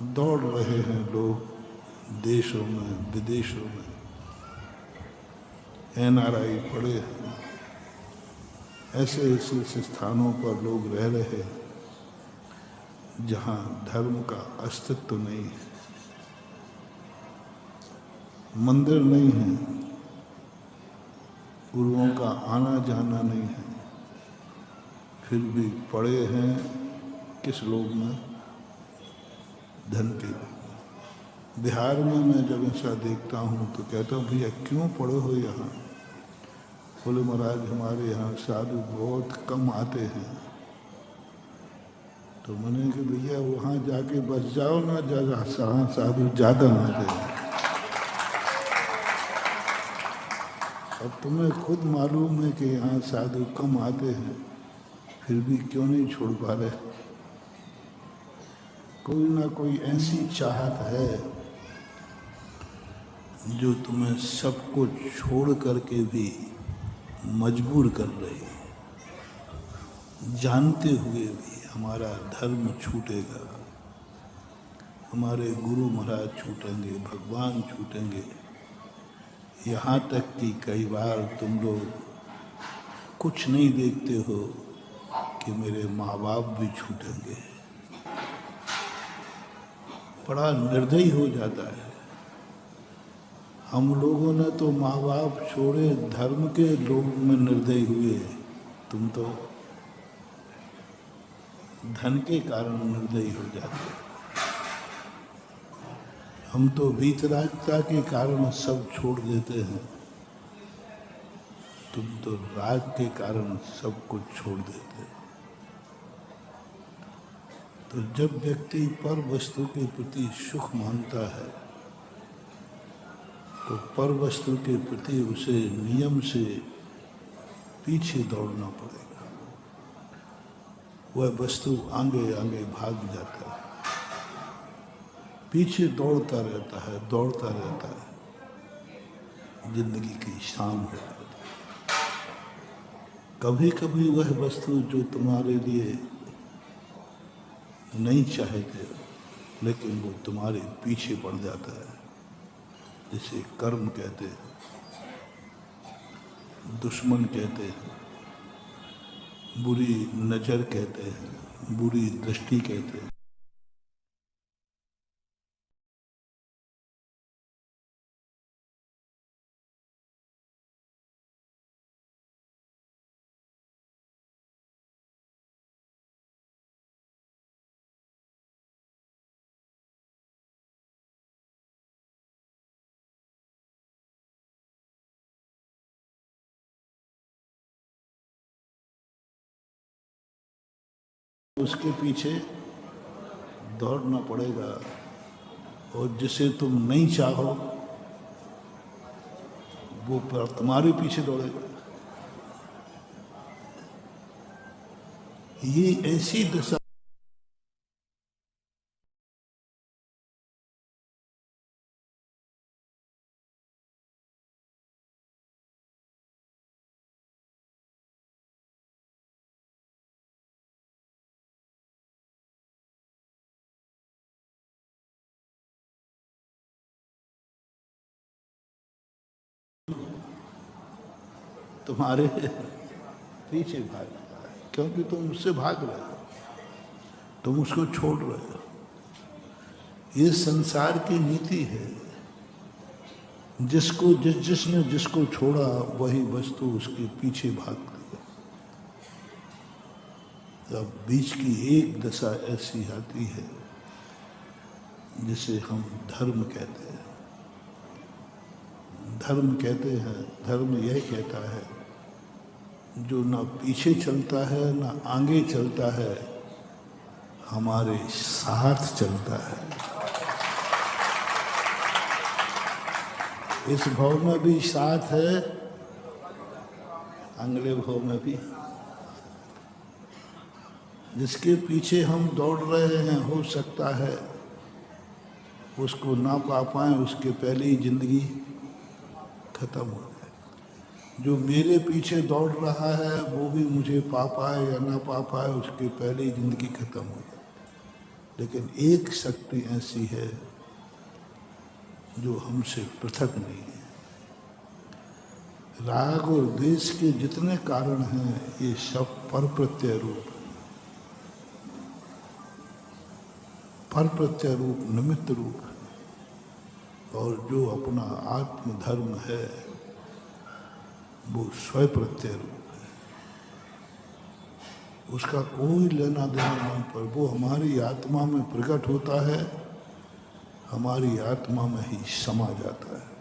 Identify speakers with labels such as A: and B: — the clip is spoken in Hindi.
A: दौड़ रहे हैं लोग देशों में विदेशों में, NRI पड़े हैं, ऐसे ऐसे स्थानों पर लोग रह रहे हैं जहाँ धर्म का अस्तित्व नहीं है, मंदिर नहीं है, गुरुओं का आना जाना नहीं है, फिर भी पड़े हैं किस लोग में? धन के लोग। बिहार में मैं जब ऐसा देखता हूँ तो कहता हूँ भैया क्यों पड़े हो यहाँ? बोले महाराज हमारे यहाँ साधु बहुत कम आते हैं। तो मैंने कि भैया वहाँ जाके बस जाओ ना, जगह साधु ज़्यादा आते हैं। अब तुम्हें खुद मालूम है कि यहाँ साधु कम आते हैं, फिर भी क्यों नहीं छोड़ पा रहे? कोई ना कोई ऐसी चाहत है जो तुम्हें सब कुछ छोड़ करके भी मजबूर कर रही है, जानते हुए भी हमारा धर्म छूटेगा, हमारे गुरु महाराज छूटेंगे, भगवान छूटेंगे, यहाँ तक कि कई बार तुम लोग कुछ नहीं देखते हो कि मेरे माँ बाप भी छूटेंगे। बड़ा निर्दयी हो जाता है। हम लोगों ने तो माँ बाप छोड़े, धर्म के लोग में निर्दयी हुए, तुम तो धन के कारण निर्दयी हो जाते। हम तो वीतरागता के कारण सब छोड़ देते हैं, तुम तो राग के कारण सब कुछ छोड़ देते। तो जब व्यक्ति पर वस्तु के प्रति सुख मानता है तो पर वस्तु के प्रति उसे नियम से पीछे दौड़ना पड़ेगा। वह वस्तु आगे आगे भाग जाता है, पीछे दौड़ता रहता है, दौड़ता रहता है, जिंदगी की शाम हो जाती है। कभी कभी वह वस्तु जो तुम्हारे लिए नहीं चाहते लेकिन वो तुम्हारे पीछे पड़ जाता है, जिसे कर्म कहते हैं, दुश्मन कहते हैं, बुरी नज़र कहते हैं, बुरी दृष्टि कहते हैं। उसके पीछे दौड़ना पड़ेगा, और जिसे तुम नहीं चाहो वो तुम्हारे पीछे दौड़ेगा। ये ऐसी दशा तुम्हारे पीछे भाग रहा है, क्योंकि तुम उससे भाग रहे हो, तुम उसको छोड़ रहे हो। ये संसार की नीति है। जिसने जिसको छोड़ा वही वस्तु उसके पीछे भागती है। अब बीच की एक दशा ऐसी आती है जिसे हम धर्म कहते हैं। धर्म कहते हैं, धर्म यह कहता है जो ना पीछे चलता है ना आगे चलता है, हमारे साथ चलता है। इस भाव में भी साथ है, अगले भाव में भी। जिसके पीछे हम दौड़ रहे हैं, हो सकता है उसको ना पा पाए, उसके पहले ही जिंदगी खत्म हो जाए। जो मेरे पीछे दौड़ रहा है वो भी मुझे पा पाए या ना पा पाए, उसके पहले ही जिंदगी खत्म हो जाए। लेकिन एक शक्ति ऐसी है जो हमसे पृथक नहीं है। राग और द्वेष के जितने कारण हैं ये सब पर प्रत्यय रूप, पर प्रत्यय रूप, निमित्त रूप है। और जो अपना आत्म धर्म है वो स्वयं प्रत्यय रूप है, उसका कोई लेना देना नहीं, पर वो हमारी आत्मा में प्रकट होता है, हमारी आत्मा में ही समा जाता है।